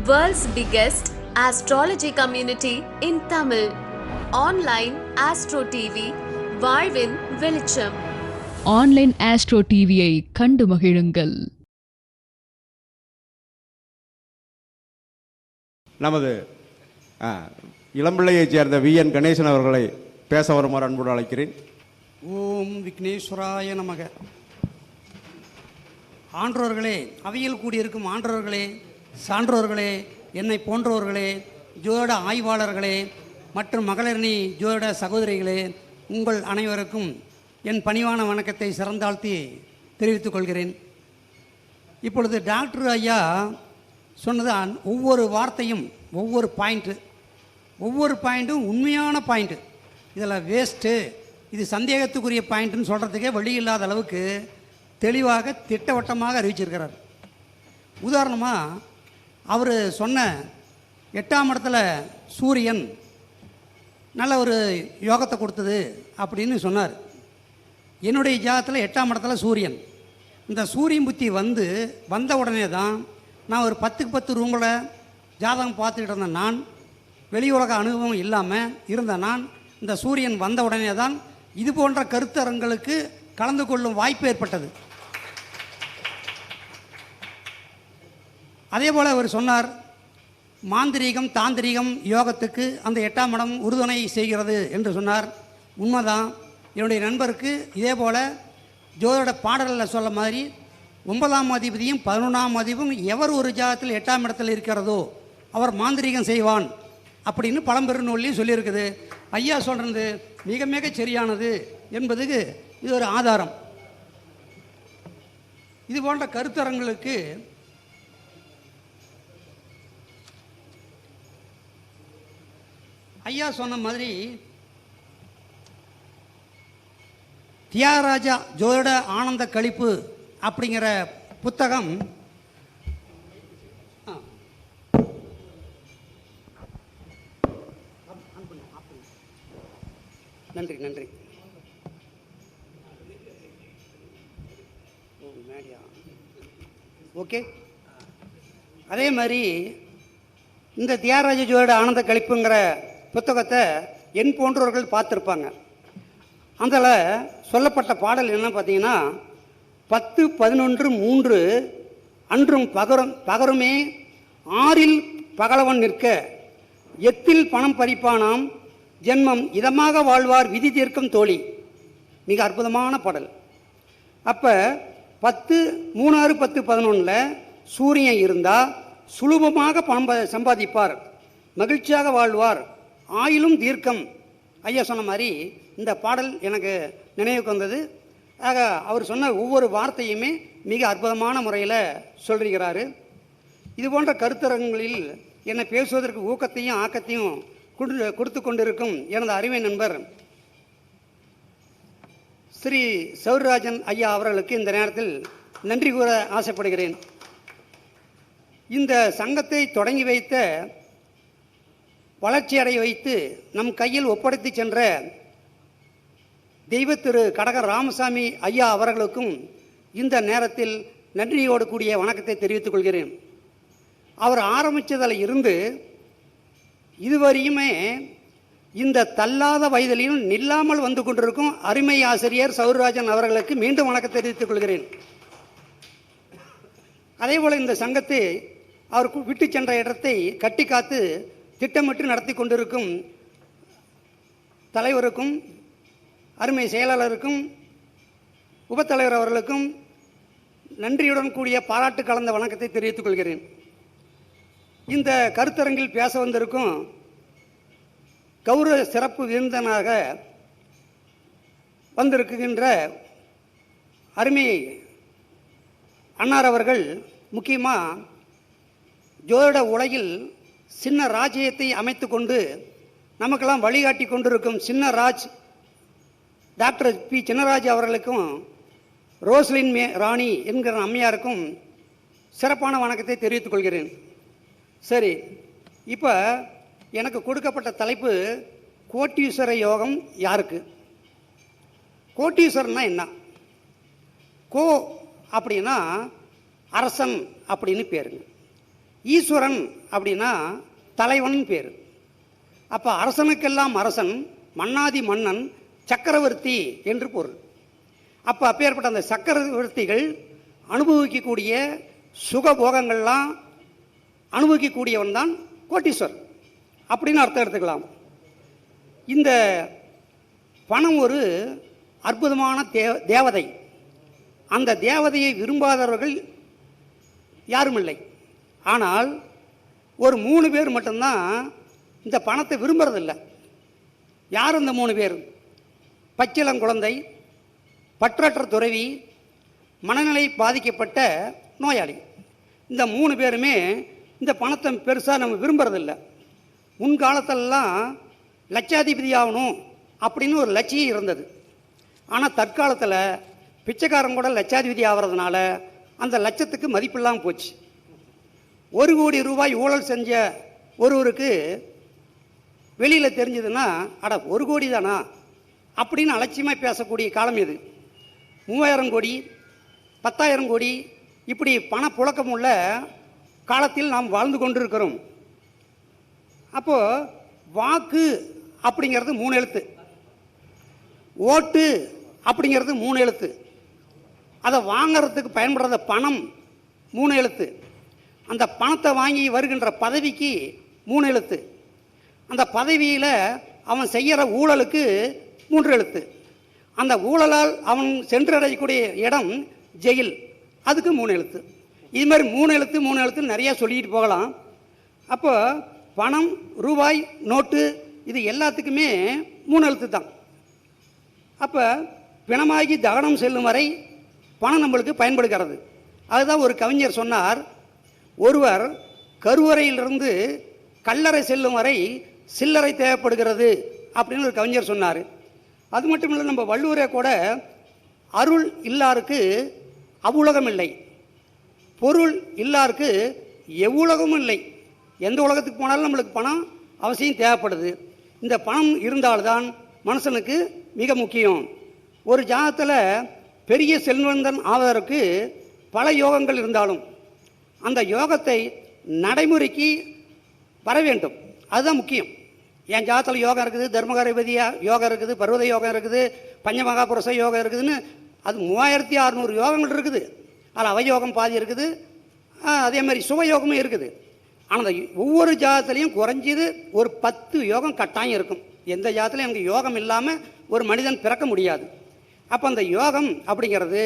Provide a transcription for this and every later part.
World's biggest astrology community in Tamil. Online Astro TV, வாழ்வின் வெளிச்சம். Online astro டிவியை கண்டு மகிழுங்கள். நமது இளம்பிள்ளையைச் சேர்ந்த VN கணேசன் அவர்களை பேச வருமாறு அன்போடு அழைக்கிறேன். ஓம் விக்னேஸ்வராய நமக. ஆன்றோர்களே, அவையில் கூடியிருக்கும் ஆன்றோர்களே, சான்றோர்களே, என்னை போன்றோர்களே, ஜோட ஆய்வாளர்களே மற்றும் மகளிரணி ஜோட சகோதரிகளே, உங்கள் அனைவருக்கும் என் பணிவான வணக்கத்தை சிறந்தாழ்த்தி தெரிவித்துக் கொள்கிறேன். இப்பொழுது டாக்டர் ஐயா சொன்னதான் ஒவ்வொரு வார்த்தையும் ஒவ்வொரு பாயிண்ட்டும் உண்மையான பாயிண்ட்டு. இதில் வேஸ்ட்டு, இது சந்தேகத்துக்குரிய பாயிண்ட்டுன்னு சொல்கிறதுக்கே வழி இல்லாத அளவுக்கு தெளிவாக திட்டவட்டமாக அறிவிச்சிருக்கிறார். உதாரணமாக அவர் சொன்ன 8ஆம் இடத்துல சூரியன் நல்ல ஒரு யோகத்தை கொடுத்தது அப்படின்னு சொன்னார். என்னுடைய ஜாதகத்தில் 8ஆம் இடத்துல சூரியன். இந்த சூரியன் புத்தி வந்த உடனே தான் நான் ஒரு 10க்கு 10 ரூமில் ஜாதகம் பார்த்துக்கிட்டு இருந்த நான், வெளி உலக அனுபவம் இல்லாமல் இருந்த நான், இந்த சூரியன் வந்த உடனே தான் இது போன்ற கருத்தரங்களுக்கு கலந்து கொள்ளும் வாய்ப்பு ஏற்பட்டது. அதே போல் அவர் சொன்னார், மாந்திரீகம் தாந்திரீகம் யோகத்துக்கு அந்த 8ஆம் இடம் உறுதுணை செய்கிறது என்று சொன்னார். உண்மைதான். என்னுடைய நண்பருக்கு இதே போல் ஜோதிட பாடலில் சொல்ல மாதிரி 9ஆம் அதிபதியும் 11ஆம் அதிபதியும் எவர் ஒரு ஜாதகத்தில் 8ஆம் இடத்தில் இருக்கிறதோ அவர் மாந்திரீகம் செய்வான் அப்படின்னு பழம்பெரும் நூல்லையும் சொல்லியிருக்குது. ஐயா சொல்கிறது மிக மிக சரியானது என்பதுக்கு இது ஒரு ஆதாரம். இது போன்ற கருத்தரங்களுக்கு ஐயா சொன்ன மாதிரி தியாகராஜா ஜோதிட ஆனந்த கழிப்பு அப்படிங்கிற புத்தகம் நன்றி ஓகே. அதே மாதிரி இந்த தியாகராஜ ஜோதிட ஆனந்த கழிப்புங்கிற புத்தகத்தை என் போன்றவர்கள் பார்த்துருப்பாங்க. அதில் சொல்லப்பட்ட பாடல் என்ன பார்த்தீங்கன்னா, 10-11-3 அன்றும் பகருமே 6இல் பகலவன் நிற்க எத்தில் பணம் பறிப்பானாம் ஜென்மம் இதமாக வாழ்வார் விதி தீர்க்கும் தோழி. மிக அற்புதமான பாடல். அப்போ 10-3-6-10-11 சூரியன் இருந்தால் சுலபமாக பணம் சம்பாதிப்பார், மகிழ்ச்சியாக வாழ்வார், ஆயிலும் தீர்க்கம். ஐயா சொன்ன மாதிரி இந்த பாடல் எனக்கு நினைவுக்கு வந்தது. ஆக அவர் சொன்ன ஒவ்வொரு வார்த்தையுமே மிக அற்புதமான முறையில் சொல்லியிருக்கிறாரு. இது போன்ற கருத்தரங்களில் என்னை பேசுவதற்கு ஊக்கத்தையும் ஆக்கத்தையும் கொடுத்து கொண்டிருக்கும் எனது அருமை நண்பர் ஸ்ரீ சௌரராஜன் ஐயா அவர்களுக்கு இந்த நேரத்தில் நன்றி கூற ஆசைப்படுகிறேன். இந்த சங்கத்தை தொடங்கி வைத்த, வளர்ச்சியடைய வைத்து நம் கையில் ஒப்படைத்து சென்ற தெய்வ திரு கடக ராமசாமி ஐயா அவர்களுக்கும் இந்த நேரத்தில் நன்றியோடு கூடிய வணக்கத்தை தெரிவித்துக் கொள்கிறேன். அவர் ஆரம்பித்ததில் இருந்து இதுவரையுமே இந்த தள்ளாத வயதிலையும் நில்லாமல் வந்து கொண்டிருக்கும் அருமை ஆசிரியர் சௌரராஜன் அவர்களுக்கு மீண்டும் வணக்கத்தை தெரிவித்துக் கொள்கிறேன். அதேபோல் இந்த சங்கத்தை அவர் விட்டு சென்ற இடத்தை கட்டி காத்து திட்டமிட்டு நடத்தி கொண்டிருக்கும் தலைவருக்கும், அருமை செயலாளருக்கும், உபத்தலைவர் அவர்களுக்கும் நன்றியுடன் கூடிய பாராட்டு கலந்த வணக்கத்தை தெரிவித்துக் கொள்கிறேன். இந்த கருத்தரங்கில் பேச வந்திருக்கும் கௌரவ சிறப்பு விருந்தினராக வந்திருக்கின்ற அருமை அன்னார் அவர்கள் முக்கியமாக ஜோதிட உலகில் சின்ன ராஜ்யத்தை அமைத்து கொண்டு நமக்கெல்லாம் வழிகாட்டி கொண்டிருக்கும் சின்னராஜ் டாக்டர் பி சின்னராஜ் அவர்களுக்கும் ரோஸ்லின் ராணி என்கிற அம்மையாருக்கும் சிறப்பான வணக்கத்தை தெரிவித்துக் கொள்கிறேன். சரி, இப்போ எனக்கு கொடுக்கப்பட்ட தலைப்பு கோட்டீஸ்வர யோகம் யாருக்கு? கோட்டீஸ்வரன்னா என்ன? கோ அப்படின்னா அரசன் அப்படின்னு பேருங்க. ஈஸ்வரன் அப்படின்னா தலைவன் பேர். அப்போ அரசனுக்கெல்லாம் அரசன், மன்னாதி மன்னன், சக்கரவர்த்தி என்று பொருள். அப்போ அப்பேற்பட்ட அந்த சக்கரவர்த்திகள் அனுபவிக்கக்கூடிய சுகபோகங்கள்லாம் அனுபவிக்கக்கூடியவன் தான் கோட்டீஸ்வரன் அப்படின்னு அர்த்தம் எடுத்துக்கலாம். இந்த பணம் ஒரு அற்புதமான தேவதை. அந்த தேவதையை விரும்பாதவர்கள் யாரும் இல்லை. ஆனால் ஒரு 3 பேர் மட்டும்தான் இந்த பணத்தை விரும்புறதில்லை. யார் அந்த 3 பேர்? பச்சிளம் குழந்தை, பற்றற்ற துறவி, மனநிலை பாதிக்கப்பட்ட நோயாளி. இந்த 3 பேருமே இந்த பணத்தை பெருசாக நம்ம விரும்புறதில்லை. முன்காலத்திலலாம் லட்சாதிபதி ஆகணும் அப்படின்னு ஒரு லட்சியம் இருந்தது. ஆனால் தற்காலத்தில் பிச்சைக்காரன் கூட லட்சாதிபதி ஆகிறதுனால அந்த லட்சத்துக்கு மதிப்பில்லாமல் போச்சு. 1 கோடி ரூபாய் ஊழல் செஞ்ச ஒருவருக்கு வெளியில் தெரிஞ்சதுன்னா, அட 1 கோடி தானா அப்படின்னு அலட்சியமாக பேசக்கூடிய காலம் இது. 3000 கோடி, 10,000 கோடி இப்படி பணப்புழக்கம் உள்ள காலத்தில் நாம் வாழ்ந்து கொண்டிருக்கிறோம். அப்போது வாக்கு அப்படிங்கிறது 3 எழுத்து, ஓட்டு அப்படிங்கிறது 3 எழுத்து, அதை வாங்கிறதுக்கு பயன்படுற பணம் 3 எழுத்து, அந்த பணத்தை வாங்கி வருகின்ற பதவிக்கு 3 எழுத்து, அந்த பதவியில் அவன் செய்கிற ஊழலுக்கு 3 எழுத்து, அந்த ஊழலால் அவன் சென்றடையக்கூடிய இடம் ஜெயில், அதுக்கு 3 எழுத்து. இது மாதிரி 3 எழுத்து 3 எழுத்து நிறையா சொல்லிட்டு போகலாம். அப்போ பணம், ரூபாய், நோட்டு இது எல்லாத்துக்குமே 3 எழுத்து தான். அப்போ பிணமாகி தகனம் செல்லும் வரை பணம் நம்மளுக்கு பயன்படுகிறது. அதுதான் ஒரு கவிஞர் சொன்னார், ஒருவர் கருவறையிலிருந்து கல்லறை செல்லும் வரை சில்லறை தேவைப்படுகிறது அப்படின்னு ஒரு கவிஞர் சொன்னார். அது மட்டும் இல்லை, நம்ம வள்ளுவரே கூட அருள் இல்லாருக்கு அவ்வுலகம் இல்லை, பொருள் இல்லாருக்கு எவ்வுலகமும் இல்லை. எந்த உலகத்துக்கு போனாலும் நம்மளுக்கு பணம் அவசியம் தேவைப்படுது. இந்த பணம் இருந்தால்தான் மனுஷனுக்கு மிக முக்கியம். ஒரு ஜாதகத்தில் பெரிய செல்வந்தன் ஆவதற்கு பல யோகங்கள் இருந்தாலும் அந்த யோகத்தை நடைமுறைக்கு வர வேண்டும், அதுதான் முக்கியம். என் ஜாதகத்தில் யோகம் இருக்குது, தர்மகாரபதியா யோகம் இருக்குது, பர்வத யோகம் இருக்குது, பஞ்சமகாபுருஷ யோகம் இருக்குதுன்னு அது 3600 யோகங்கள் இருக்குது. அதில் அவயோகம் பாதி இருக்குது, அதே மாதிரி சுகயோகமும் இருக்குது. ஆனால் அந்த ஒவ்வொரு ஜாதத்துலேயும் குறைஞ்சது ஒரு 10 யோகம் கட்டாயம் இருக்கும். எந்த ஜாதத்துலையும் எனக்கு யோகம் இல்லாமல் ஒரு மனிதன் பிறக்க முடியாது. அப்போ அந்த யோகம் அப்படிங்கிறது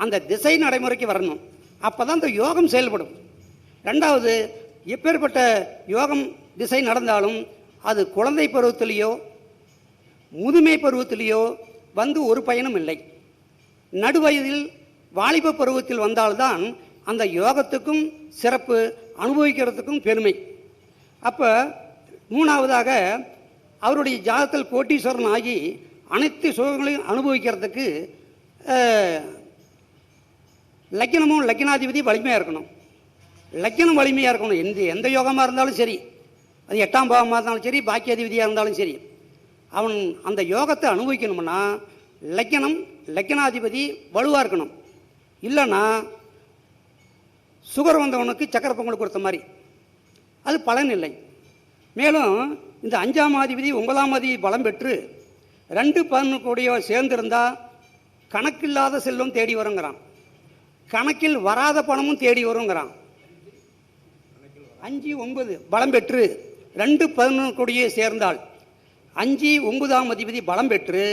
அந்த திசை நடைமுறைக்கு வரணும், அப்போ தான் அந்த யோகம் செயல்படும். ரெண்டாவது, எப்பேற்பட்ட யோகம் திசை நடந்தாலும் அது குழந்தை பருவத்திலேயோ முதுமை பருவத்திலேயோ வந்து ஒரு பயனும் இல்லை. நடுவயதில் வாலிப பருவத்தில் வந்தால்தான் அந்த யோகத்துக்கும் சிறப்பு, அனுபவிக்கிறதுக்கும் பெருமை. அப்போ 3வதாக அவருடைய ஜாதகத்தில் கோட்டீஸ்வரன் ஆகி அனைத்து சுகங்களையும் அனுபவிக்கிறதுக்கு லக்கினமும் லக்கினாதிபதி வலிமையாக இருக்கணும். லக்கினம் வலிமையாக இருக்கணும். எந்த யோகமாக இருந்தாலும் சரி, அது 8ஆம் பாவமாக இருந்தாலும் சரி, பாக்கியாதிபதியாக இருந்தாலும் சரி, அவன் அந்த யோகத்தை அனுபவிக்கணும்னா லக்கினம் லக்கினாதிபதி வலுவாக இருக்கணும். இல்லைன்னா சுகர் வந்தவனுக்கு சக்கரை பொங்கல் கொடுத்த மாதிரி அது பலன் இல்லை. மேலும் இந்த 5ஆம் அதிபதி 9ஆம் அதிபதி பலம் பெற்று 2-11 கூடிய சேர்ந்திருந்தால் கணக்கில்லாத செல்வம் தேடி வருங்கிறான், கணக்கில் வராத பணமும் தேடி வருங்கிறான். 5-9 பலம் பெற்று 2-11 கூடிய சேர்ந்தால் 5-9ஆம் அதிபதி பலம் பெற்று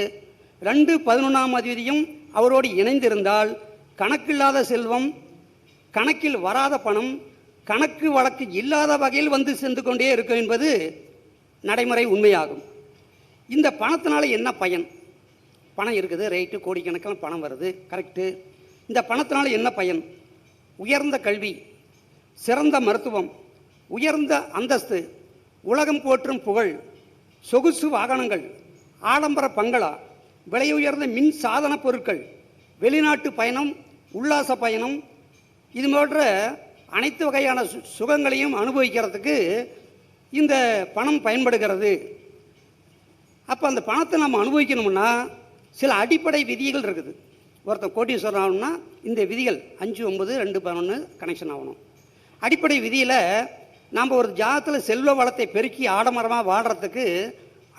2-11ஆம் அதிபதியும் அவரோடு இணைந்திருந்தால் கணக்கில்லாத செல்வம், கணக்கில் வராத பணம், கணக்கு வழக்கு இல்லாத வகையில் வந்து சென்று கொண்டே இருக்கும் என்பது நடைமுறை உண்மையாகும். இந்த பணத்தினால என்ன பயன்? பணம் இருக்குது, ரைட்டு, கோடிக்கணக்கில் பணம் வருது, கரெக்டு. இந்த பணத்தினால என்ன பயன்? உயர்ந்த கல்வி, சிறந்த மருத்துவம், உயர்ந்த அந்தஸ்து, உலகம் போற்றும் புகழ், சொகுசு வாகனங்கள், ஆடம்பர பங்களா, விலை உயர்ந்த மின் சாதன பொருட்கள், வெளிநாட்டு பயணம், உல்லாச பயணம், இது போன்ற அனைத்து வகையான சுகங்களையும் அனுபவிக்கிறதுக்கு இந்த பணம் பயன்படுகிறது. அப்போ அந்த பணத்தை நம்ம அனுபவிக்கணும்னா சில அடிப்படை விதிகள் இருக்குது. ஒருத்தர் கோட்டீஸ்வரன் ஆகணும்னா இந்த விதிகள் 5-9 2-11 கனெக்ஷன் ஆகணும். அடிப்படை விதியில் நாம் ஒரு ஜாதத்தில் செல்வ வளத்தை பெருக்கி ஆடம்பரமாக வாடுறதுக்கு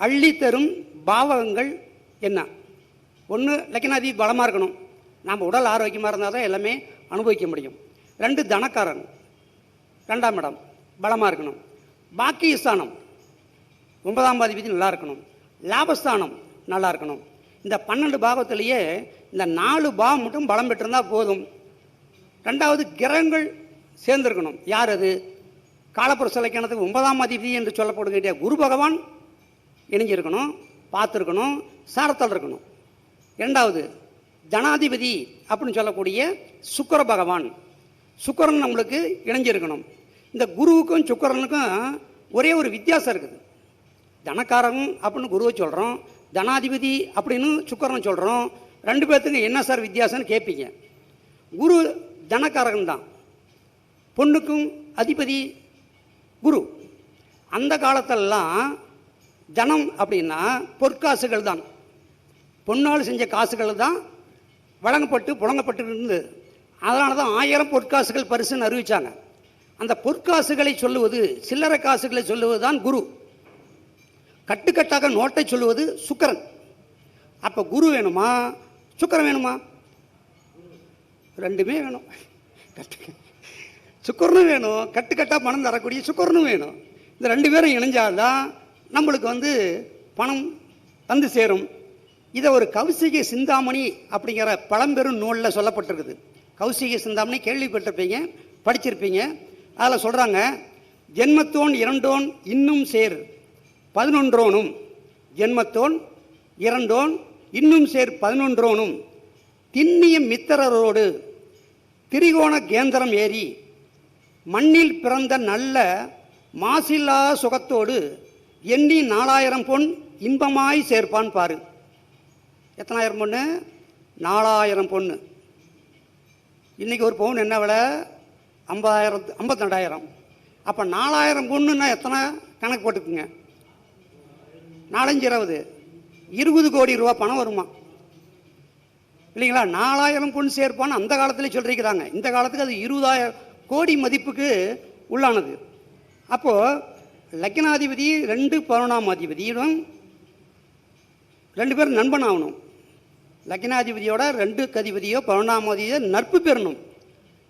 அள்ளித்தரும் பாவகங்கள் என்ன? ஒன்று லக்கினாதி பலமாக இருக்கணும், நாம் உடல் ஆரோக்கியமாக இருந்தால் தான் எல்லாமே அனுபவிக்க முடியும். 2 தனக்காரன் 2ஆம் இடம் பலமாக இருக்கணும். பாக்கியஸ்தானம் 9ஆம் அதிபதி நல்லா இருக்கணும். லாபஸ்தானம் நல்லா இருக்கணும். இந்த 12 பாவத்திலேயே இந்த 4 பாவம் மட்டும் பலம் பெற்றிருந்தால் போதும். 2வது கிரகங்கள் சேர்ந்துருக்கணும். யார் அது? காலப்புருஷ இலக்கணத்துக்கு 9ஆம் அதிபதி என்று சொல்லப்படுகிற குரு பகவான் இணைஞ்சிருக்கணும், பார்த்துருக்கணும், சாரத்தால் இருக்கணும். 2வது தனாதிபதி அப்படின்னு சொல்லக்கூடிய சுக்கிர பகவான், சுக்கிரன் நம்மளுக்கு இணைஞ்சிருக்கணும். இந்த குருவுக்கும் சுக்கிரனுக்கும் ஒரே ஒரு வித்தியாசம் இருக்குது. தனக்காரன் அப்படின்னு குருவை சொல்கிறோம், தனாதிபதி அப்படின்னு சுக்கிரனை சொல்கிறோம். 2 பேர்த்துக்கு என்ன சார் வித்தியாசம்னு கேட்பீங்க. குரு தனக்காரகன் தான், பொண்ணுக்கும் அதிபதி குரு. அந்த காலத்திலலாம் தனம் அப்படின்னா பொற்காசுகள் தான், பொன்னால் செஞ்ச காசுகள் தான் வழங்கப்பட்டு புழங்கப்பட்டு இருந்தது. அதனால தான் 1000 பொற்காசுகள் பரிசுன்னு அறிவித்தாங்க. அந்த பொற்காசுகளை சொல்லுவது, சில்லறை காசுகளை சொல்லுவது தான் குரு. கட்டுக்கட்டாக நோட்டை சொல்லுவது சுக்கிரன். அப்போ குரு வேணுமா சுக்கிரன் வேணுமா? 2மே வேணும். சுக்கிரனும் வேணும், கட்டுக்கட்டாக பணம் தரக்கூடிய சுக்கிரனும் வேணும். இந்த 2 பேரும் இணைஞ்சால்தான் நம்மளுக்கு பணம் வந்து சேரும். இதை ஒரு கௌசிக சிந்தாமணி அப்படிங்கிற பழம்பெரும் நூலில் சொல்லப்பட்டிருக்குது. கௌசிக சிந்தாமணி கேள்விப்பட்டிருப்பீங்க, படிச்சிருப்பீங்க. அதில் சொல்கிறாங்க, ஜென்மத்தோன் 2 இன்னும் சேர் 11 ஜென்மத்தோன் 2 இன்னும் சேர் 11 திண்ணிய மித்திரரோடு திரிகோண கேந்திரம் ஏறி மண்ணில் பிறந்த நல்ல மாசில்லா சுகத்தோடு எண்ணி 4000 பொன் இன்பமாய் சேர்ப்பான் பாரு. எத்தனாயிரம் பொண்ணு? 4000 பொண்ணு. இன்றைக்கி ஒரு பவுன் என்ன விலை? 52,000. அப்போ 4000 பொண்ணுன்னா எத்தனை கணக்கு போட்டுக்குங்க. 4×5 20 கோடி ரூபா பணம் வருமா இல்லைங்களா? 4000 பொண்ணு சேர்ப்பான்னு அந்த காலத்திலே சொல்லியிருக்கிறாங்க. இந்த காலத்துக்கு அது 20,000 கோடி மதிப்புக்கு உள்ளானது. அப்போது லக்னாதிபதி 2 11ஆம் அதிபதியிடம் 2 பேரும் நண்பன் ஆகணும். லக்னாதிபதியோட 2 அதிபதியோ 11ஆம் அதிபதியோ நட்பு பெறணும்.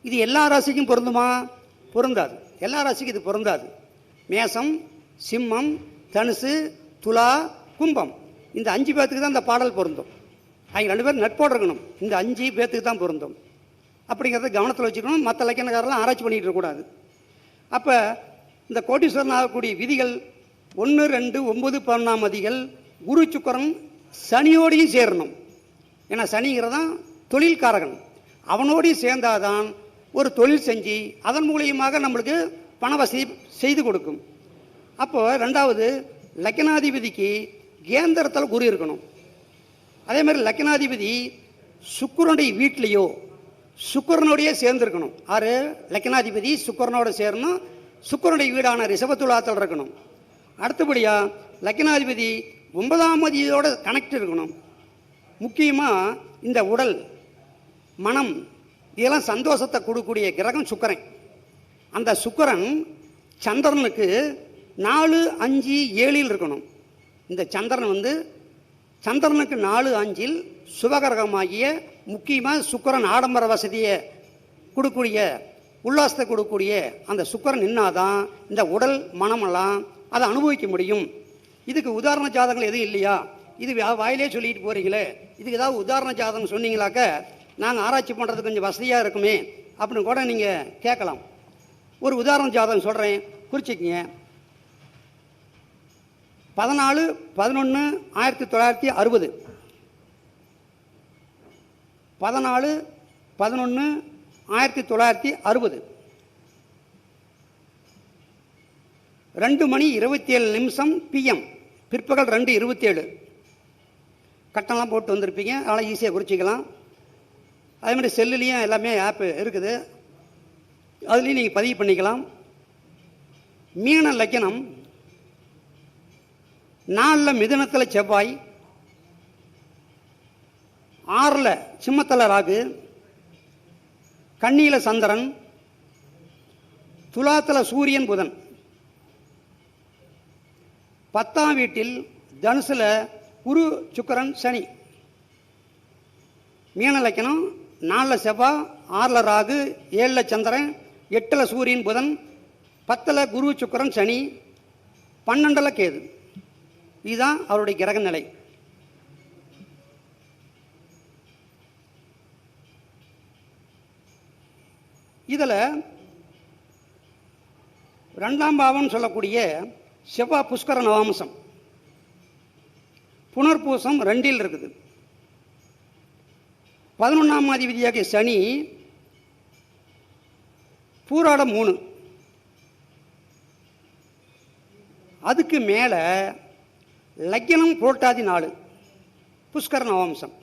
இது எல்லா ராசிக்கும் பொருந்துமா? பொருந்தாது. எல்லா ராசிக்கும் இது பொருந்தாது. மேசம், சிம்மம், தனுசு, துலா, கும்பம், இந்த 5 பேர்த்துக்கு தான் இந்த பாடல் பொருந்தும். அவங்க 2 பேரும் நட்போடு இருக்கணும். இந்த 5 பேர்த்துக்கு தான் பொருந்தும். அப்படிங்கிறத கவனத்தில் வச்சுக்கணும். மற்ற லக்கணக்காரெல்லாம் ஆராய்ச்சி பண்ணிகிட்டு இருக்கக்கூடாது. அப்போ இந்த கோட்டீஸ்வரன் ஆகக்கூடிய விதிகள் 1, 2, 9, 11ஆம் அதிகள் குரு சுக்கிரன் சனியோடையும் சேரணும். ஏன்னா சனிங்கிறதான் தொழில்காரகன். அவனோடையும் சேர்ந்தாதான் ஒரு தொழில் செஞ்சு அதன் மூலியமாக நம்மளுக்கு பண வசதி செய்து கொடுக்கும். அப்போது 2வது லக்னாதிபதிக்கு கேந்திரத்தில் குரு இருக்கணும். அதே மாதிரி லக்னாதிபதி சுக்கிரனுடைய வீட்லேயோ சுக்கிரனோடையே சேர்ந்துருக்கணும். ஆறு லக்னாதிபதி சுக்கிரனோட சேரணும். சுக்கிரனுடைய வீடான ரிஷபத்துலாத்தில் இருக்கணும். அடுத்தபடியாக லக்னாதிபதி 9ஆம் அதிபதியோட கனெக்ட் இருக்கணும். முக்கியமாக இந்த உடல், மனம், இதெல்லாம் சந்தோஷத்தை கொடுக்கக்கூடிய கிரகம் சுக்கிரன். அந்த சுக்கிரன் சந்திரனுக்கு 4, 5, 7 இருக்கணும். இந்த சந்திரன் சந்திரனுக்கு 4, 5 சுபகிரகமாகிய முக்கியமாக சுக்கிரன் ஆடம்பர வசதியை கொடுக்கக்கூடிய, உல்லாசத்தை கொடுக்கக்கூடிய அந்த சுக்கிரன் நின்னாதான் இந்த உடல் மனமெல்லாம் அதை அனுபவிக்க முடியும். இதுக்கு உதாரண ஜாதகங்கள் எதுவும் இல்லையா? இது வாயிலே சொல்லிட்டு போகிறீங்களே, இதுக்கு ஏதாவது உதாரண ஜாதகம் சொன்னீங்களாக்க நாங்கள் ஆராய்ச்சி பண்ணுறதுக்கு கொஞ்சம் வசதியாக இருக்குமே அப்படின்னு கூட நீங்கள் கேட்கலாம். ஒரு உதாரண ஜாதகம் சொல்கிறேன், குறிச்சிக்கிங்க. 14/11/1960 14/11/1960 2:27 PM, பிற்பகல் 2:27. கட்டணம்லாம் போட்டு வந்திருப்பீங்க, அதனால் ஈஸியாக குறிச்சிக்கலாம். அதே மாதிரி செல்லுலேயும் எல்லாமே ஆப்பு இருக்குது, அதுலேயும் நீங்கள் பதிவு பண்ணிக்கலாம். மீன லக்கணம் 4 மிதுனத்தில் செவ்வாய், 6 சிம்மத்தில் ராகு, கன்னியில் சந்திரன், துலாத்தில் சூரியன் புதன், 10ஆம் வீட்டில் தனுசில் குரு சுக்கிரன் சனி. மீன லக்கணம் 4 செவ்வாய், 6 ராகு, 7 சந்திரன், 8 சூரியன் புதன், 10 குரு சுக்கிரன் சனி, 12 கேது. இதுதான் அவருடைய கிரக நிலை. இதில் 2ஆம் பாவம் சொல்லக்கூடிய செவ்வாய் புஷ்கர நவாம்சம், புனர்பூசம் 2இல் இருக்குது. 11ஆம் அதிபதியாகிய சனி பூராடம் 3, அதுக்கு மேலே லக்னம் புரட்டாதி 4, புஷ்கர நவாம்சம்.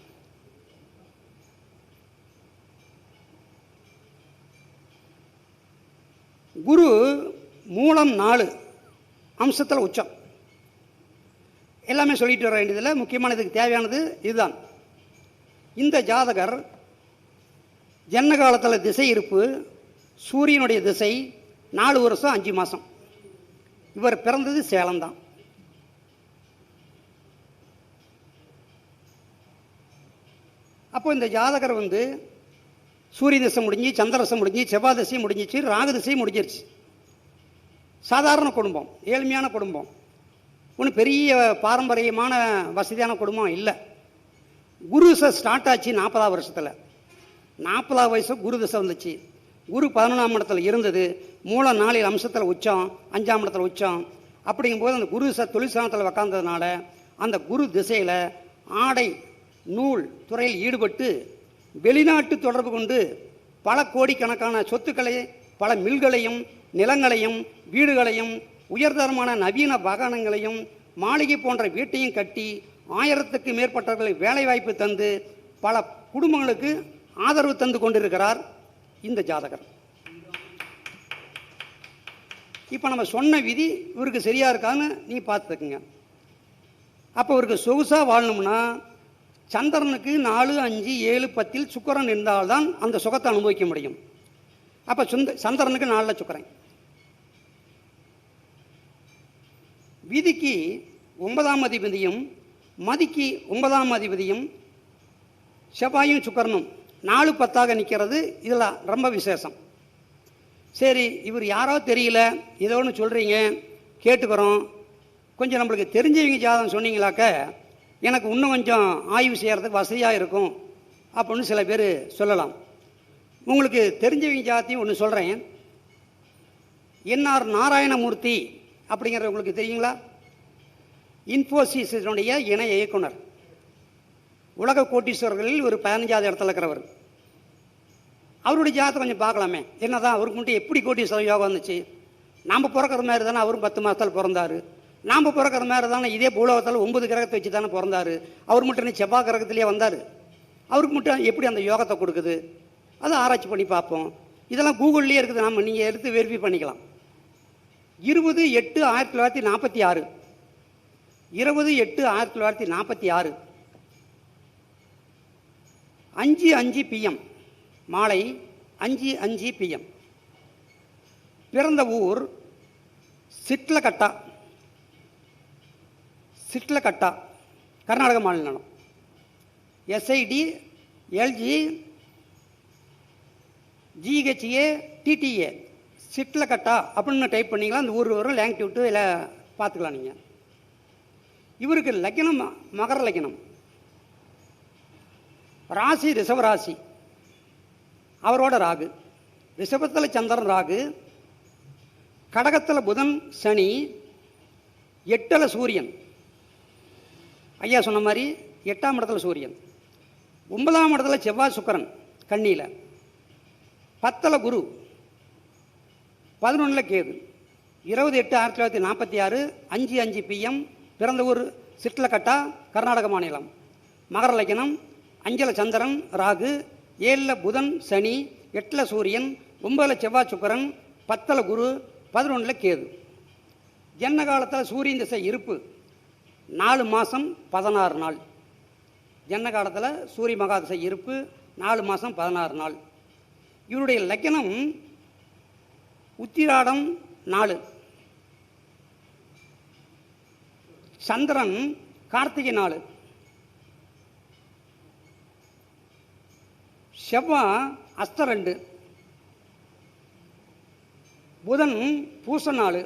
குரு மூலம் 4 அம்சத்தில் உச்சம். எல்லாமே சொல்லிட்டு வர வேண்டியதில் முக்கியமானதுக்கு தேவையானது இதுதான். இந்த ஜாதகர் ஜன்ன காலத்தில் திசை இருப்பு சூரியனுடைய திசை 4 வருஷம் 5 மாதம். இவர் பிறந்தது சேலம்தான். அப்போ இந்த ஜாதகர் சூரிய திசை முடிஞ்சு, சந்திர திசை முடிஞ்சு, செவ்வாய் திசை முடிஞ்சிச்சு, ராகு திசை முடிஞ்சிருச்சு. சாதாரண குடும்பம், ஏழ்மையான குடும்பம், ஒன்றும் பெரிய பாரம்பரியமான வசதியான குடும்பம் இல்லை. குரு திசை ஸ்டார்ட் ஆச்சு 40ஆம் வருஷத்தில். 40ஆம் வயசு குரு திசை வந்துச்சு. குரு 11ஆம் இடத்துல இருந்தது. மூல 4 அம்சத்தில் உச்சம், 5ஆம் இடத்துல உச்சம். அப்படிங்கும்போது அந்த குரு திசை தொழிற்சாலத்தில் உக்காந்ததுனால அந்த குரு திசையில் ஆடை நூல் துறையில் ஈடுபட்டு வெளிநாட்டு தொடர்பு கொண்டு பல கோடிக்கணக்கான சொத்துக்களை, பல மில்களையும் நிலங்களையும் வீடுகளையும் உயர்தரமான நவீன வாகனங்களையும் மாளிகை போன்ற வீட்டையும் கட்டி 1000க்கு மேற்பட்டவர்களை வேலைவாய்ப்பு தந்து பல குடும்பங்களுக்கு ஆதரவு தந்து கொண்டிருக்கிறார் இந்த ஜாதகர். இப்போ நம்ம சொன்ன விதி இவருக்கு சரியா இருக்கான்னு நீ பார்த்துக்குங்க. அப்போ இவருக்கு சொகுசாக வாழணும்னா சந்திரனுக்கு 4, 5, 7, 10 சுக்கிரன் இருந்தால்தான் அந்த சுகத்தை அனுபவிக்க முடியும். அப்போ சந்திரனுக்கு 4 சுக்கிரன். விதிக்கு 9ஆம் அதிபதியும் மதிக்கு 9ஆம் அதிபதியும் செவ்வாயும் சுக்கிரனும் 4, 10 நிற்கிறது. இதில் ரொம்ப விசேஷம். சரி, இவர் யாரோ தெரியல, ஏதோ ஒன்று சொல்கிறீங்க, கேட்டுக்கிறோம், கொஞ்சம் நம்மளுக்கு தெரிஞ்சவங்க ஜாதகம் சொன்னீங்களாக்க எனக்கு இன்னும் கொஞ்சம் ஆய்வு செய்கிறதுக்கு வசதியாக இருக்கும் அப்படின்னு சில பேர் சொல்லலாம். உங்களுக்கு தெரிஞ்சவங்க ஜாதத்தையும் ஒன்று சொல்கிறேன். என்ஆர் நாராயணமூர்த்தி அப்படிங்கிற உங்களுக்கு தெரியுங்களா? இன்ஃபோசிஸினுடைய இணை இயக்குனர், உலக கோட்டீஸ்வரர்களில் ஒரு 15ஆவது இடத்துல இருக்கிறவர். அவருடைய ஜாதத்தை கொஞ்சம் பார்க்கலாமே. என்னதான் அவருக்கு மட்டும் எப்படி கோட்டீஸ்வரர் யோகம் வந்துச்சு? நாம் பிறக்கிற மாதிரி தானே அவரும் 10 மாதத்தில் பிறந்தார். நாம் பிறக்கிற மாதிரி தானே இதே பூலோகத்தில் 9 கிரகத்தை வச்சு தானே பிறந்தார். அவர் மட்டும் செவ்வாய் கிரகத்திலே வந்தார். அவருக்கு மட்டும் எப்படி அந்த யோகத்தை கொடுக்குது? அதை ஆராய்ச்சி பண்ணி பார்ப்போம். இதெல்லாம் கூகுள்லேயே இருக்குது, நம்ம நீங்கள் எடுத்து வெரிஃபை பண்ணிக்கலாம். 20/8/1946 20/8/1946 5:05 PM, மாலை 5:05 PM. பிறந்த ஊர் சிட்லகட்டா, கர்நாடக மாநிலம். SID LG GHA TTA சிட்லகட்டா அப்படின்னு டைப் பண்ணிங்களா அந்த ஊர் வரும். லேங்க்டிவிட்டு இல்லை பார்த்துக்கலாம் நீங்கள். இவருக்கு லக்னம் மகர லக்னம், ராசி ரிஷபராசி, அவரோட ராகு, ரிஷபத்தில் சந்திரன் ராகு, கடகத்தில் புதன் சனி, 8ல் சூரியன். ஐயா சொன்ன மாதிரி 8ஆம் இடத்துல சூரியன், 9ஆம் இடத்துல செவ்வாய் சுக்கிரன் கன்னியில், 10ல் குரு, 11ல் கேது. 20/8/1946 5:05 PM. பிறந்த ஊர் சிட்லகட்டா, கர்நாடக மாநிலம். மகர லக்னம், 5ல் சந்திரன் ராகு, 7ல் புதன் சனி, 8ல் சூரியன், 9ல் செவ்வாய் சுக்கிரன், 10ல் குரு, 11ல் கேது. ஜன்ன காலத்தில் சூரியன் திசை இருப்பு 4 மாதம் 16 நாள். ஜன்ன காலத்தில் சூரிய மகா திசை இருப்பு 4 மாதம் 16 நாள். இவருடைய லக்னம் உத்திராடம் 4, சந்திரன் கார்த்திகை 4, செவ்வாய் அஸ்த 2, புதன் பூச 4,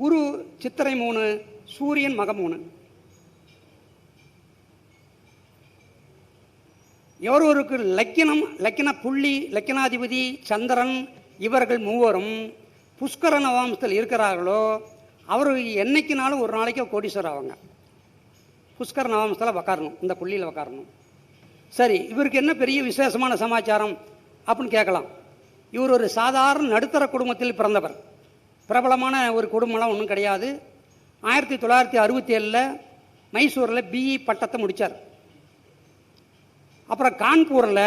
குரு சித்திரை 3, சூரியன் மகம் 3. எவரொருக்கு லக்கின புள்ளி லக்கினாதிபதி சந்திரன் இவர்கள் மூவரும் புஷ்கர நவாம்சத்தில் இருக்கிறார்களோ அவருக்கு என்னைக்குனாலும் ஒரு நாளைக்கு கோடீஸ்வரர் ஆவாங்க. புஷ்கர நவாம்சத்தில் உக்காரணும், இந்த புள்ளியில் உக்காரணும். சரி, இவருக்கு என்ன பெரிய விசேஷமான சமாச்சாரம் அப்படின்னு கேட்கலாம். இவர் ஒரு சாதாரண நடுத்தர குடும்பத்தில் பிறந்தவர். பிரபலமான ஒரு குடும்பம்லாம் ஒன்றும் கிடையாது. 1967 மைசூரில் பிஇ பட்டத்தை முடித்தார். அப்புறம் கான்பூரில்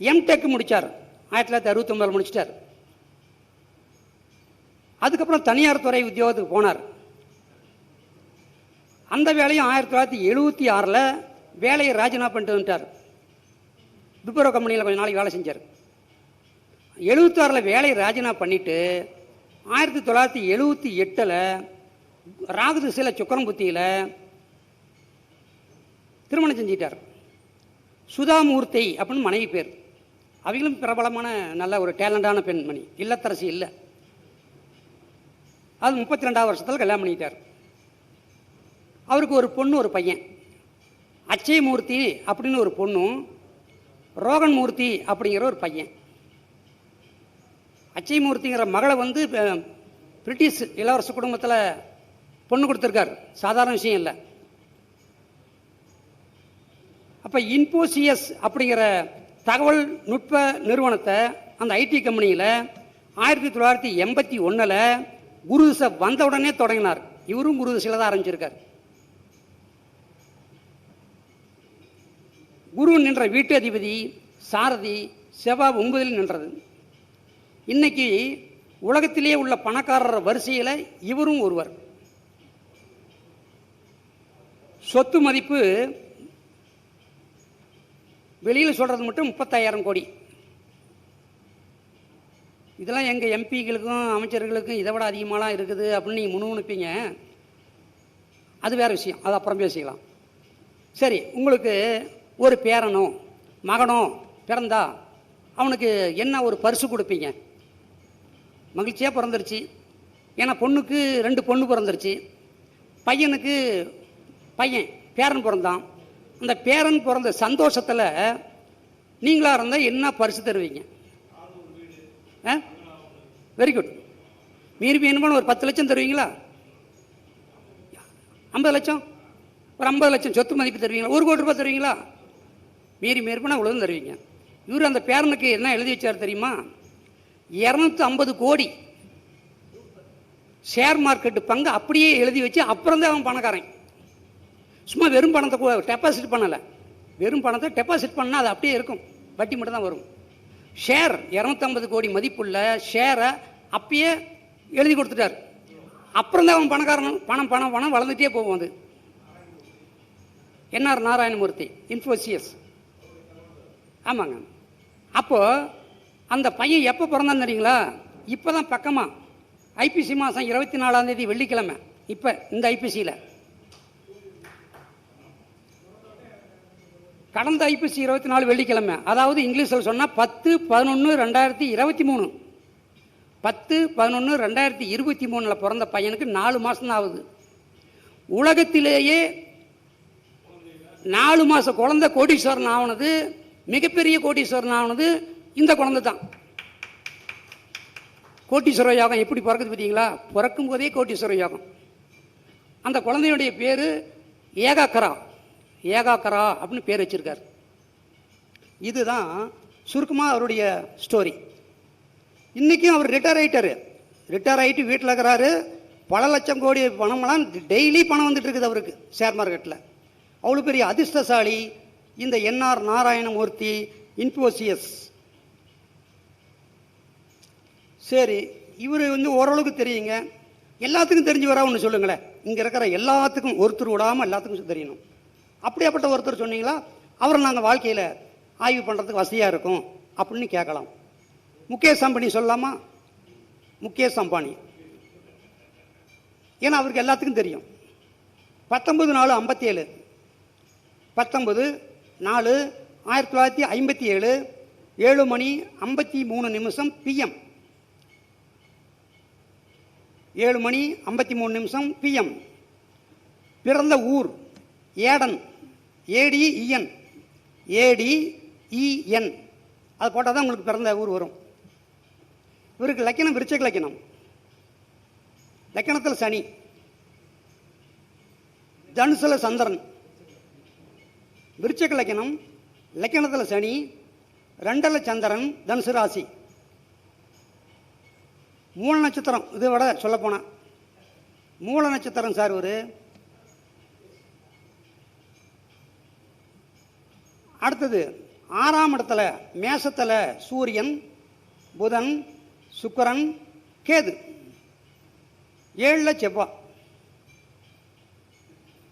எம்டெக் முடித்தார். 1969 முடிச்சிட்டார். அதுக்கப்புறம் தனியார் துறை உத்தியோகத்துக்கு போனார். அந்த வேலையும் 1976 வேலையை ராஜினாமா பண்ணிட்டு வந்துட்டார். விப்ரோ கம்பெனியில் கொஞ்சம் நாளைக்கு வேலை செஞ்சார். 76 வேலையை ராஜினாமா பண்ணிவிட்டு 1978 ராகு திசையில் சுக்கிரன் புத்தியில் திருமணம் செஞ்சிட்டார். சுதாமூர்த்தி அப்படின்னு மனைவி பேர். அவங்களும் பிரபலமான நல்ல ஒரு டேலண்டான பெண்மணி, இல்லத்தரசி இல்லை. அது 32வது வருஷத்தில் கல்யாணம் பண்ணிட்டார். அவருக்கு ஒரு பொண்ணு ஒரு பையன். அச்சயமூர்த்தி அப்படின்னு ஒரு பொண்ணும் ரோகன் மூர்த்தி அப்படிங்கிற ஒரு பையன். அச்சயமூர்த்திங்கிற மகளை வந்து பிரிட்டிஷ் இளவரச குடும்பத்தில் பொண்ணு கொடுத்துருக்கார். சாதாரண விஷயம் இல்லை. அப்போ இன்ஃபோசியஸ் அப்படிங்கிற தகவல் நுட்ப நிறுவனத்தை அந்த ஐடி கம்பெனியில் 1981 குரு திசை வந்த உடனே தொடங்கினார். இவரும் குரு திசையில் தான் ஆரம்பிச்சிருக்கார். குரு நின்ற வீட்டு அதிபதி சாரதி செவ்வாய் 9 நின்றது. இன்னைக்கு உலகத்திலே உள்ள பணக்காரர் வரிசையில் இவரும் ஒருவர். சொத்து மதிப்பு வெளியில் சொல்கிறது மட்டும் 35,000 கோடி. இதெல்லாம் எங்கள் எம்பிகளுக்கும் அமைச்சர்களுக்கும் இதை விட அதிகமாகலாம் இருக்குது அப்படின்னு நீங்கள் முணுமுணுப்பீங்க. அது வேறு விஷயம், அது அப்புறம் பேசிக்கலாம். சரி, உங்களுக்கு ஒரு பேரனோ மகனோ பிறந்தா அவனுக்கு என்ன ஒரு பரிசு கொடுப்பீங்க? மகிழ்ச்சியாக பிறந்துருச்சு. ஏன்னா பொண்ணுக்கு 2 பொண்ணு பிறந்துருச்சு. பையனுக்கு பேரன் பிறந்தான். அந்த பேரன் பிறந்த சந்தோஷத்தில் நீங்களாக இருந்தால் என்ன பரிசு தருவீங்க? Very good. மீறி வேணுமான ஒரு 10 லட்சம் தருவீங்களா? 50 லட்சம், ஒரு 50 லட்சம் சொத்து மதிப்பு தருவீங்களா? 1 கோடி ரூபாய் தருவீங்களா? மீறி மேற்பனா அவ்வளோதான் தருவீங்க. இவர் அந்த பேரனுக்கு என்ன எழுதி வச்சார் தெரியுமா? 250 கோடி ஷேர் மார்க்கெட்டு பங்கு அப்படியே எழுதி வச்சு அப்புறம் தான் அவன் பணக்காரன். சும்மா வெறும் பணத்தை டெபாசிட் பண்ணலை. வெறும் பணத்தை டெபாசிட் பண்ணால் அது அப்படியே இருக்கும், வட்டி மட்டும் தான் வரும். ஷேர் 250 கோடி மதிப்புள்ள ஷேரை அப்பயே எழுதி கொடுத்துட்டார். அப்புறம் தான் அவன் பணக்காரன். பணம் வளர்ந்துட்டே போகும். அது என்ஆர் நாராயணமூர்த்தி, இன்ஃபோசியஸ். ஆமாங்க. அப்போது அந்த பையன் எப்போ பிறந்தான்னு தெரியுங்களா? இப்போ தான் பக்கமாக ஐபிசி மாதம் 24ஆம் தேதி வெள்ளிக்கிழமை. இப்போ இந்த ஐபிசியில் கடந்த ஐபிசி 24 வெள்ளிக்கிழமை, அதாவது இங்கிலீஷில் சொன்னால் 10/11/2023. 10/11/2023 பிறந்த பையனுக்கு 4 மாதம் தான் ஆகுது. உலகத்திலேயே 4 மாத குழந்தை கோடீஸ்வரன் ஆனது, மிகப்பெரிய கோடீஸ்வரன் ஆனது இந்த குழந்தை தான். கோட்டீஸ்வர யோகம் எப்படி பிறக்குது பார்த்தீங்களா? பிறக்கும் போதே கோட்டீஸ்வர யோகம். அந்த குழந்தையுடைய பேர் ஏகாக்கரா அப்படின்னு பேர் வச்சிருக்கார். இதுதான் சுருக்கமாக அவருடைய ஸ்டோரி. இன்றைக்கும் அவர் ரிட்டையர் ஆகிட்டு வீட்டில் இருக்கிறாரு. பல லட்சம் கோடி பணமெல்லாம் டெய்லி பணம் வந்துட்டு இருக்குது அவருக்கு ஷேர் மார்க்கெட்டில். அவ்வளோ பெரிய அதிர்ஷ்டசாலி இந்த என்ஆர் நாராயணமூர்த்தி, இன்ஃபோசியஸ். சரி, இவர் ஓரளவுக்கு தெரியுங்க. எல்லாத்துக்கும் தெரிஞ்சு வரா ஒன்று சொல்லுங்களேன். இங்கே இருக்கிற எல்லாத்துக்கும் ஒருத்தர் விடாமல் எல்லாத்துக்கும் தெரியணும். அப்படியாப்பட்ட ஒருத்தர் சொன்னீங்களா? அவரை நாங்கள் வாழ்க்கையில் ஆய்வு பண்ணுறதுக்கு வசதியாக இருக்கும் அப்படின்னு கேட்கலாம். முகேஷ் அம்பானி சொல்லலாமா? முகேஷ் அம்பானி. ஏன்னா அவருக்கு எல்லாத்துக்கும் தெரியும். 19/4/57, 19/4/1957, 7:53 PM, 7:53 PM. பிறந்த ஊர் ஏடன், ADEN, ADEN. அது போட்டால் தான் உங்களுக்கு பிறந்த ஊர் வரும். இவருக்கு லக்கணம் விருச்சிக லக்கணம், லக்கணத்தில் சனி, தனுசுல சந்திரன். விருச்சிக லக்கணம், லக்கணத்தில் சனி, 2ல் சந்திரன், தனுசு ராசி. மூல நட்சத்திரம், இதை விட சொல்லப்போனால் மூல நட்சத்திரம் சார். ஒரு அடுத்தது 6ஆம் இடத்துல மேசத்தில் சூரியன், புதன், சுக்கிரன், கேது, 7ல் செவ்வாய்,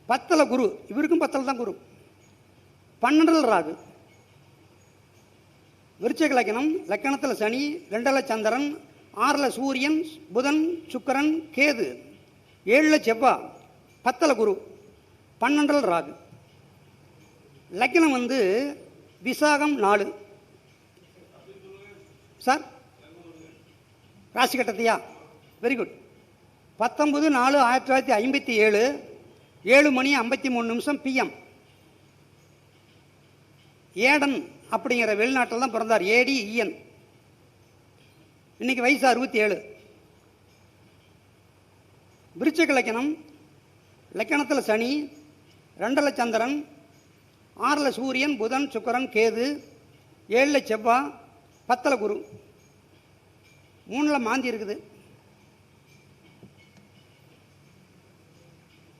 10ல் குரு. இவருக்கும் 10ல் தான் குரு, 12ல் ராகு. விருச்சிக லக்கணம், லக்கணத்தில் சனி, 2ல் சந்திரன், 6ல் சூரியன், புதன், சுக்கிரன், கேது, 7ல் செவ்வாய், 10ல் குரு, 12ல் ராகு. லக்கணம் வந்து விசாகம் 4 சார். ராசி கட்டத்தையா? Very good. 19/4/1957, 7:53 PM. ஏடன் அப்படிங்கிற வெளிநாட்டில் தான் பிறந்தார். ADEN. இன்னைக்கு வயசு 67. விருச்சிக லக்கணம், லக்கணத்தில் சனி, 2ல் சந்திரன், 6ல் சூரியன், புதன், சுக்கிரன், கேது, 7ல் செவ்வாய், 10ல் குரு, 3ல் மாந்தி இருக்குது.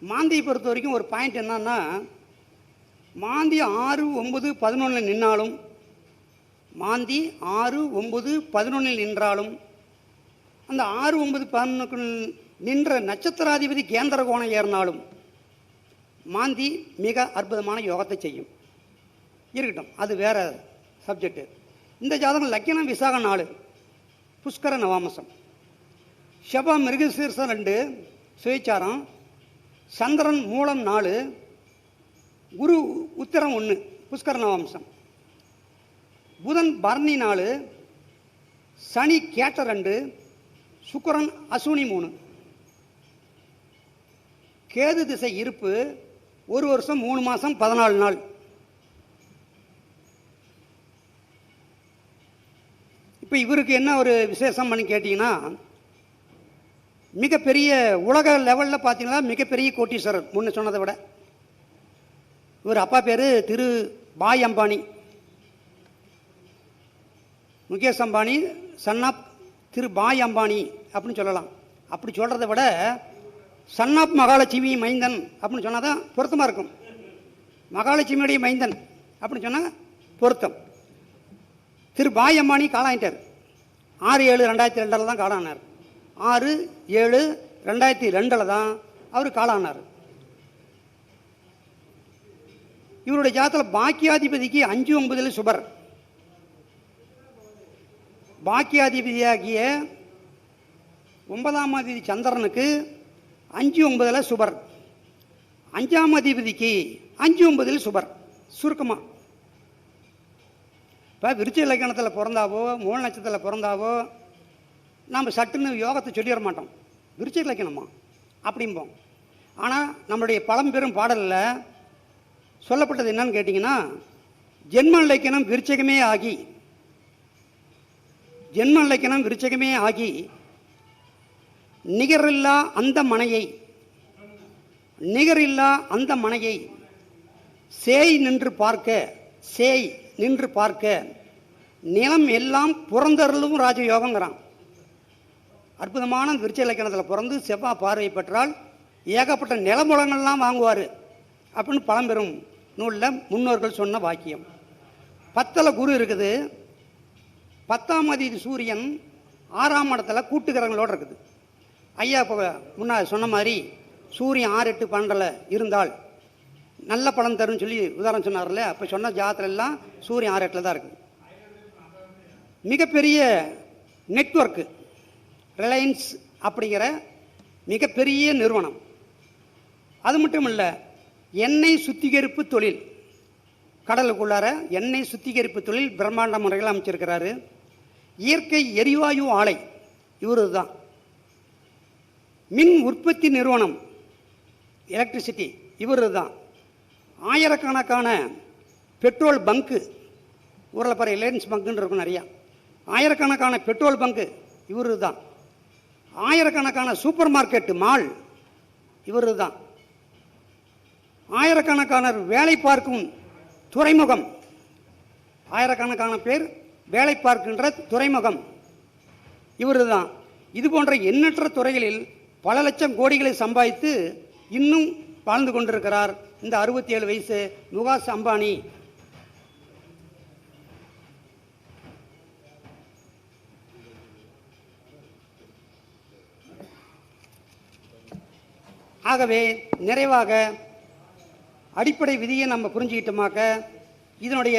மாந்தியை பொறுத்த வரைக்கும் ஒரு பாயிண்ட் என்னன்னா, மாந்தி 6, 9, 11 நின்னாலும், மாந்தி 6, 9, 11 நின்றாலும், அந்த 6, 9, 11 நின்ற நட்சத்திராதிபதி கேந்திர கோணம் ஏறினாலும் மாந்தி மிக அற்புதமான யோகத்தை செய்யும். இருக்கட்டும், அது வேற சப்ஜெக்டு. இந்த ஜாதகம் லக்கணம் விசாகம் 4, புஷ்கர நவாமசம், செவ்வாய் மிருகசீர்ஷம் 2, சுயச்சாரம், சந்திரன் மூலம் 4, குரு உத்திரம் 1, புஷ்கர நவாம்சம், புதன் பரணி 4, சனி கேட்ட 2, சுக்கிரன் அசுனி 3. கேது திசை இருப்பு 1 வருஷம் 3 மாதம் 14 நாள். இப்போ இவருக்கு என்ன ஒரு விசேஷம் பண்ணி கேட்டிங்கன்னா, மிகப்பெரிய உலக லெவலில் பார்த்தீங்கன்னா மிகப்பெரிய கோட்டீஸ்வரர். முன்ன சொன்னதை விட இவர் அப்பா பேர் திரு பாய் அம்பானி, முகேஷ் அம்பானி, சன் ஆஃப் திரு பாய் அம்பானி அப்படின்னு சொல்லலாம். அப்படி சொல்கிறத விட சன் ஆஃப் மகாலட்சுமி மைந்தன் அப்படின்னு சொன்னால் தான் பொருத்தமாக இருக்கும். மகாலட்சுமியுடைய மைந்தன் அப்படின்னு சொன்னால் பொருத்தம். திரு பாய் அம்பானி காலாயிட்டார். 6/7/2002 தான் காலானார். 6/7/2002 தான் அவர் காலானார். இவருடைய ஜாதகத்தில் பாக்கியாதிபதிக்கு 5/9 சுபர். பாக்கியாதிபதியாகிய 9ஆம் அதிபதி சந்திரனுக்கு 5/9 சுபர். 5ஆம் அதிபதிக்கு 5/9 சுபர். சுருக்கமாக இப்போ விருச்சிக லக்கணத்தில் பிறந்தாவோ மூல நட்சத்திரத்தில் பிறந்தாவோ நம்ம சட்டுன்னு யோகத்தை சொல்லிட மாட்டோம். விருச்சிக லக்கணமா அப்படிம்போம். ஆனால் நம்மளுடைய பழம்பெரும் பாடலில் சொல்லப்பட்டது என்னன்னு கேட்டிங்கன்னா, ஜென்ம லக்கணம் விருச்சிகமே ஆகி, ஜென்ம லக்கணம் விருச்சிகமே ஆகி நிகரில்லா அந்த மனையை, நிகரில்லா அந்த மனையை சேய் நின்று பார்க்க, சேய் நின்று பார்க்க நிலம் எல்லாம் புறந்தருளும் ராஜயோகங்கிறான். அற்புதமான விருச்சிக லக்கணத்தில் பிறந்து செவ்வாய் பார்வை பெற்றால் ஏகப்பட்ட நிலமுலங்கள்லாம் வாங்குவார் அப்படின்னு பழம்பெரும் நூலில் முன்னோர்கள் சொன்ன வாக்கியம். 10ல் குரு இருக்குது. 10ஆம் அதிபதி சூரியன் 6ஆம் இடத்துல கூட்டுக்கிரகங்களோடு இருக்குது. ஐயா இப்போ முன்னாடி சொன்ன மாதிரி சூரியன் 6, 8, 12 இருந்தால் நல்ல பலன் தரும்னு சொல்லி உதாரணம் சொன்னார்ல. அப்போ சொன்ன ஜாதகம் எல்லாம் சூரியன் 6, 8 தான் இருக்குது. மிகப்பெரிய நெட்வொர்க்கு ரிலையன்ஸ் அப்படிங்கிற மிகப்பெரிய நிறுவனம். அது மட்டும் இல்லை, எண்ணெய் சுத்திகரிப்பு தொழில், கடலுக்குள்ளார எண்ணெய் சுத்திகரிப்பு தொழில் பிரம்மாண்ட முறையில் அமைச்சிருக்கிறாரு. இயற்கை எரிவாயு ஆலை இவரு தான். மின் உற்பத்தி நிறுவனம் எலக்ட்ரிசிட்டி இவரு தான். ஆயிரக்கணக்கான பெட்ரோல் பங்கு, ஊரில் பாரு ரிலையன்ஸ் பங்குன்னு இருக்கும் நிறையா, ஆயிரக்கணக்கான பெட்ரோல் பங்கு இவரு தான். ஆயிரக்கணக்கான சூப்பர் மார்க்கெட்டு மால் இவரு தான். ஆயிரக்கணக்கான வேலை பார்க்கும் துறைமுகம், ஆயிரக்கணக்கான பேர் வேலை பார்க்கின்ற துறைமுகம் இவரு தான். இது போன்ற எண்ணற்ற துறைகளில் பல லட்சம் கோடிகளை சம்பாதித்து இன்னும் வாழ்ந்து கொண்டிருக்கிறார் இந்த 67 வயசு முகேஷ் அம்பானி. ஆகவே நிறைவாக அடிப்படை விதியை நம்ம புரிஞ்சுக்கிட்டோமாக்க இதனுடைய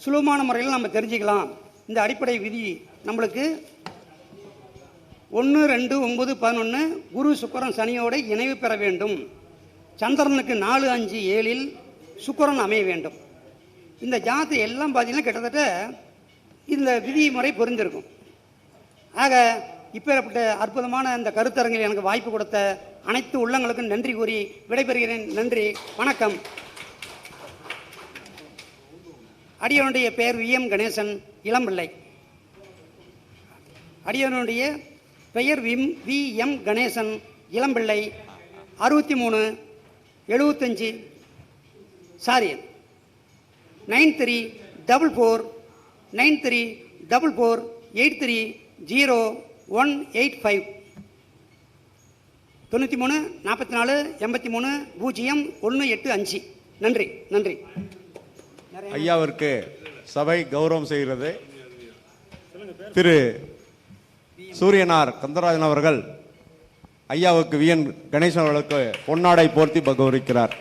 சுலபமான முறையில் நம்ம தெரிஞ்சுக்கலாம். இந்த அடிப்படை விதி நம்மளுக்கு 1, 2, 9, 11 குரு சுக்கிரன் சனியோடு இணைவு பெற வேண்டும். சந்திரனுக்கு 4, 5, 7 சுக்கிரன் அமைய வேண்டும். இந்த ஜாதி எல்லாம் பார்த்தீங்கன்னா கிட்டத்தட்ட இந்த விதி முறை புரிந்திருக்கும். ஆக இப்பேற்பட்ட அற்புதமான இந்த கருத்தரங்கில் எனக்கு வாய்ப்பு கொடுத்த அனைத்து உள்ளங்களுக்கும் நன்றி கூறி விடைபெறுகிறேன். நன்றி, வணக்கம். அடியவனுடைய பெயர் வி.எம். கணேசன் இளம்பிள்ளை. அடியவனுடைய பெயர் வி.எம். கணேசன் இளம்பிள்ளை. 63 75 9344 83 44 83 0 185. நன்றி நன்றி. ஐயாவிற்கு சபை கௌரவம் செய்கிறது. திரு சூரியனார் கந்தராஜன் அவர்கள் ஐயாவுக்கு வி.என். கணேசன் அவர்களுக்கு பொன்னாடை போர்த்தி கௌரவிக்கிறார்.